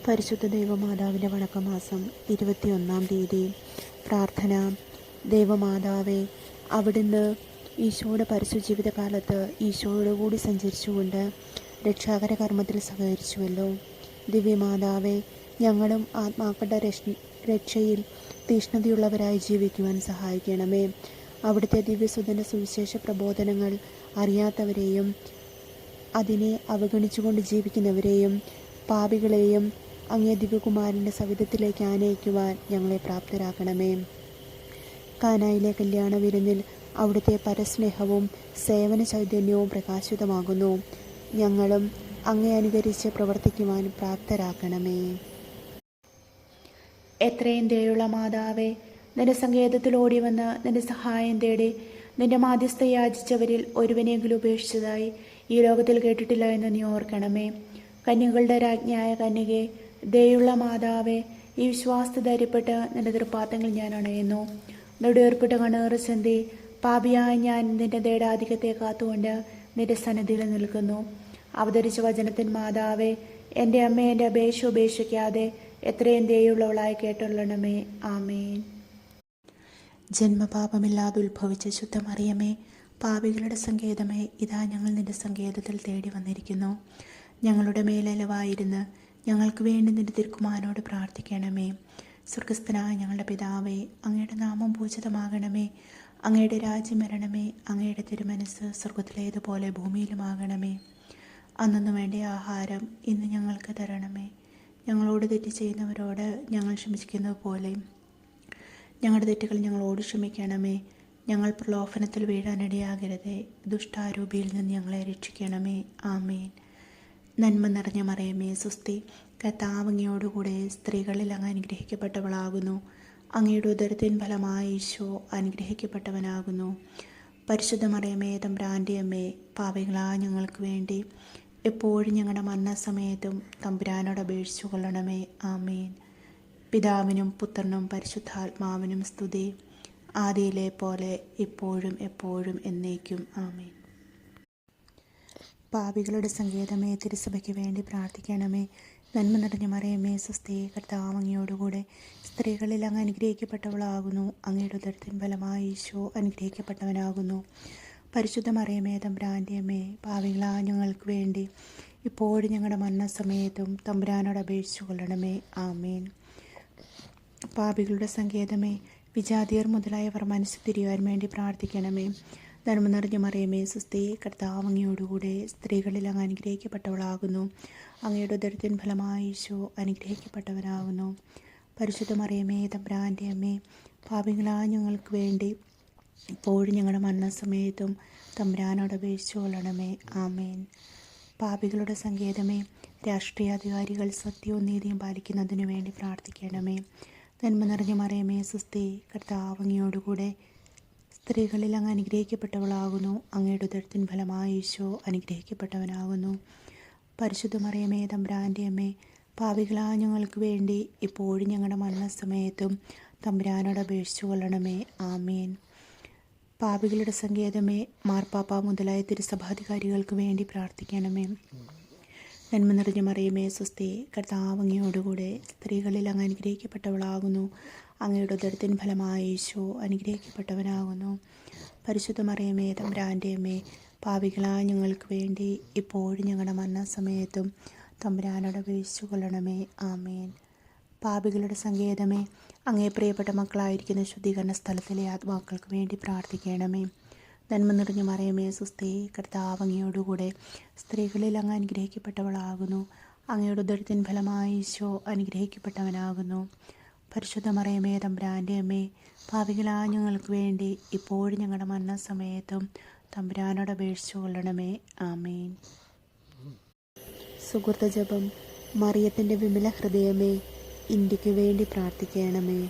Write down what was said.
പരിശുദ്ധ ദൈവമാതാവിൻ്റെ വണക്കമാസം 21-ാം തീയതി. പ്രാർത്ഥന. ദൈവമാതാവേ, അവിടുന്ന് ഈശോയുടെ പരിശുദ്ധ ജീവിതകാലത്ത് ഈശോയോടുകൂടി സഞ്ചരിച്ചുകൊണ്ട് രക്ഷാകര കർമ്മത്തിൽ സഹകരിച്ചുവല്ലോ. ദിവ്യമാതാവേ, ഞങ്ങളും ആത്മാക്കളുടെ രക്ഷയിൽ തീഷ്ണതയുള്ളവരായി ജീവിക്കുവാൻ സഹായിക്കണമേ. അവിടുത്തെ ദിവ്യസുതൻ്റെ സുവിശേഷ പ്രബോധനങ്ങൾ അറിയാത്തവരെയും അതിനെ അവഗണിച്ചുകൊണ്ട് ജീവിക്കുന്നവരെയും പാപികളെയും അങ്ങേ ദിവ്യകുമാരൻ്റെ സവിധത്തിലേക്ക് ആനയിക്കുവാൻ ഞങ്ങളെ പ്രാപ്തരാക്കണമേ. കാനായിലെ കല്യാണ വിരുന്നിൽ അവിടുത്തെ പരസ്നേഹവും സേവന ചൈതന്യവും പ്രകാശിതമാകുന്നു. ഞങ്ങളും അങ്ങേ അനുകരിച്ച് പ്രവർത്തിക്കുവാൻ പ്രാപ്തരാക്കണമേ. എത്രയും ദയുള്ള മാതാവേ, നിന്റെ സങ്കേതത്തിൽ ഓടി വന്ന് നിന്റെ സഹായം തേടി നിന്റെ മാധ്യസ്ഥ യാചിച്ചവരിൽ ഒരുവനെങ്കിലും ഉപേക്ഷിച്ചതായി ഈ ലോകത്തിൽ കേട്ടിട്ടില്ല എന്ന് നീ ഓർക്കണമേ. കന്യകളുടെ രാജ്ഞിയായ കന്യകെ, ദയുള്ള മാതാവേ, ഈ വിശ്വാസത്തെ ധൈര്യപ്പെട്ട് നിന്റെ തൃപ്പാദങ്ങൾ ഞാൻ അണയുന്നു. നെടുവേർപ്പിട്ട കണ്ണേറ് ചിന്തി പാപിയായ ഞാൻ നിന്റെ ദൈവാധിക്യത്തെ കാത്തുകൊണ്ട് നിന്റെ സന്നിധിയിൽ നിൽക്കുന്നു. അവതരിച്ച വചനത്തിൻ മാതാവേ, എൻ്റെ അമ്മ എൻ്റെ അപേക്ഷ ഉപേക്ഷിക്കാതെ എത്രയും ദയുള്ളവളായി കേട്ടുള്ളണമേ. ആമേൻ. ജന്മപാപമില്ലാതെ ഉത്ഭവിച്ച ശുദ്ധമറിയമേ, പാപികളുടെ സങ്കേതമേ, ഇതാ ഞങ്ങൾ നിന്റെ സങ്കേതത്തിൽ തേടി വന്നിരിക്കുന്നു. ഞങ്ങളുടെ മേലലവായിരുന്ന് ഞങ്ങൾക്ക് വേണ്ടി നിന്റെ തിരുക്കുമാരനോട് പ്രാർത്ഥിക്കണമേ. സ്വർഗസ്ഥനായ ഞങ്ങളുടെ പിതാവേ, അങ്ങയുടെ നാമം പൂജിതമാകണമേ. അങ്ങയുടെ രാജ്യം വരണമേ. അങ്ങയുടെ തിരുമനസ് സ്വർഗത്തിലേതുപോലെ ഭൂമിയിലുമാകണമേ. അന്നു വേണ്ട ആഹാരം ഇന്ന് ഞങ്ങൾക്ക് തരണമേ. ഞങ്ങളോട് തെറ്റ് ചെയ്യുന്നവരോട് ഞങ്ങൾ ക്ഷമിക്കുന്നത് പോലെ ഞങ്ങളുടെ തെറ്റുകൾ ഞങ്ങളോട് ക്ഷമിക്കണമേ. ഞങ്ങൾ പ്രലോഭനത്തിൽ വീഴാനിടയാകരുതേ. ദുഷ്ടാരൂപിയിൽ നിന്ന് ഞങ്ങളെ രക്ഷിക്കണമേ. ആമേൻ. നന്മ നിറഞ്ഞ മറിയമേ, സ്വസ്തി. കർത്താവ് അങ്ങയോടുകൂടെ സ്ത്രീകളിൽ അങ്ങ് അനുഗ്രഹിക്കപ്പെട്ടവളാകുന്നു. അങ്ങയുടെ ഉദരത്തിൻ ഫലമായ ഈശോ അനുഗ്രഹിക്കപ്പെട്ടവനാകുന്നു. പരിശുദ്ധ മറിയമേ, തമ്പുരാൻ്റെ അമ്മേ, പാപികളായ ഞങ്ങൾക്ക് വേണ്ടി എപ്പോഴും ഞങ്ങളുടെ മരണസമയത്തും തമ്പുരാനോട് അപേക്ഷിച്ചു കൊള്ളണമേ. ആമേൻ. പിതാവിനും പുത്രനും പരിശുദ്ധാത്മാവിനും സ്തുതി, ആദിയിലെ പോലെ ഇപ്പോഴും എപ്പോഴും എന്നേക്കും. ആമേൻ. പാപികളുടെ സങ്കേതമേ, തിരുസഭയ്ക്ക് വേണ്ടി പ്രാർത്ഥിക്കണമേ. നന്മ നിറഞ്ഞ മറിയമേ, സ്വസ്തി. കർത്താവ് അങ്ങയോടുകൂടെ സ്ത്രീകളിൽ അങ്ങ് അനുഗ്രഹിക്കപ്പെട്ടവളാകുന്നു. അങ്ങയുടെ ഉദരത്തിൻ ഫലമായ ഈശോ അനുഗ്രഹിക്കപ്പെട്ടവനാകുന്നു. പരിശുദ്ധ മറിയമേ, തമ്പുരാൻ്റെ അമ്മേ, പാപികളായ ഞങ്ങൾക്ക് വേണ്ടി ഇപ്പോഴും ഞങ്ങളുടെ മരണസമയത്തും തമ്പുരാനോട് അപേക്ഷിച്ചു കൊള്ളണമേ. ആമേൻ. പാപികളുടെ സങ്കേതമേ, വിജാതിയർ മുതലായവർ മനസ്സ് തിരിയുവാൻ വേണ്ടി പ്രാർത്ഥിക്കണമേ. നന്മ നിറഞ്ഞ മറിയമേ, സ്വസ്തി. കർത്താവ് അങ്ങയോടുകൂടെ സ്ത്രീകളിൽ അങ്ങ് അനുഗ്രഹിക്കപ്പെട്ടവളാകുന്നു. അങ്ങയുടെ ഉദരത്തിൻ ഫലമായ ഈശോ അനുഗ്രഹിക്കപ്പെട്ടവനാകുന്നു. പരിശുദ്ധ മറിയമേ, തമ്പുരാൻ്റെ അമ്മേ, പാപികളായ ഞങ്ങൾക്ക് വേണ്ടി ഇപ്പോഴും ഞങ്ങളുടെ മരണസമയത്തും തമ്പുരാനോട് അപേക്ഷിച്ചു കൊള്ളണമേ. ആമേൻ. പാപികളുടെ സങ്കേതമേ, രാഷ്ട്രീയാധികാരികൾ സത്യവും നീതിയും പാലിക്കുന്നതിനു വേണ്ടി പ്രാർത്ഥിക്കണമേ. നന്മ നിറഞ്ഞ മറിയമേ, സ്വസ്തി. കർത്താവ് അങ്ങയോടുകൂടെ സ്ത്രീകളിൽ അങ്ങ് അനുഗ്രഹിക്കപ്പെട്ടവളാകുന്നു. അങ്ങയുടെ ഉദരത്തിൻ ഫലമായ ഈശോ അനുഗ്രഹിക്കപ്പെട്ടവനാകുന്നു. പരിശുദ്ധ മറിയമേ, തമ്പുരാൻ്റെ അമ്മേ, പാപികളായ ഞങ്ങൾക്ക് വേണ്ടി ഇപ്പോഴും ഞങ്ങളുടെ മരണസമയത്തും തമ്പുരാനോട് അപേക്ഷിച്ചു കൊള്ളണമേ. ആമേൻ. പാപികളുടെ സങ്കേതമേ, മാർപ്പാപ്പ മുതലായ തിരുസഭാധികാരികൾക്ക് വേണ്ടി പ്രാർത്ഥിക്കണമേ. നന്മ നിറഞ്ഞ മറിയമേ, സ്വസ്തി. കർത്താവ് അങ്ങയോടുകൂടെ സ്ത്രീകളിൽ അങ്ങ് അനുഗ്രഹിക്കപ്പെട്ടവളാകുന്നു. അങ്ങയുടെ ഉദരത്തിൻ ഫലമായ ഈശോ അനുഗ്രഹിക്കപ്പെട്ടവനാകുന്നു. പരിശുദ്ധ മറിയമേ, തമ്പുരാൻ്റെ അമ്മേ, പാപികളായ ഞങ്ങൾക്ക് വേണ്ടി ഇപ്പോഴും ഞങ്ങളുടെ മരണസമയത്തും തമ്പുരാനോട് അപേക്ഷിച്ചു കൊള്ളണമേ. ആമേൻ. പാപികളുടെ സങ്കേതമേ, അങ്ങേ പ്രിയപ്പെട്ട മക്കളായിരിക്കുന്ന ശുദ്ധീകരണ സ്ഥലത്തിലെ ആത്മാക്കൾക്ക് വേണ്ടി പ്രാർത്ഥിക്കണമേ. നന്മ നിറഞ്ഞ മറിയമേ, സ്വസ്തി. കർത്താവ് അങ്ങയോടുകൂടെ സ്ത്രീകളിൽ അങ്ങ് അനുഗ്രഹിക്കപ്പെട്ടവളാകുന്നു. അങ്ങയുടെ ഉദരത്തിൻ ഫലമായ ഈശോ അനുഗ്രഹിക്കപ്പെട്ടവനാകുന്നു. പരിശുദ്ധ മറിയമേ, തമ്പുരാൻ്റെ അമ്മേ, പാപികളായ ഞങ്ങൾക്ക് വേണ്ടി ഇപ്പോഴും ഞങ്ങളുടെ മരണസമയത്തും തമ്പുരാനോട് അപേക്ഷിച്ചു കൊള്ളണമേ. ആമേൻ. സുഹൃത ജപം. മറിയത്തിൻ്റെ വിമല ഹൃദയമേ, ഇന്ത്യക്ക് വേണ്ടി പ്രാർത്ഥിക്കണമേ.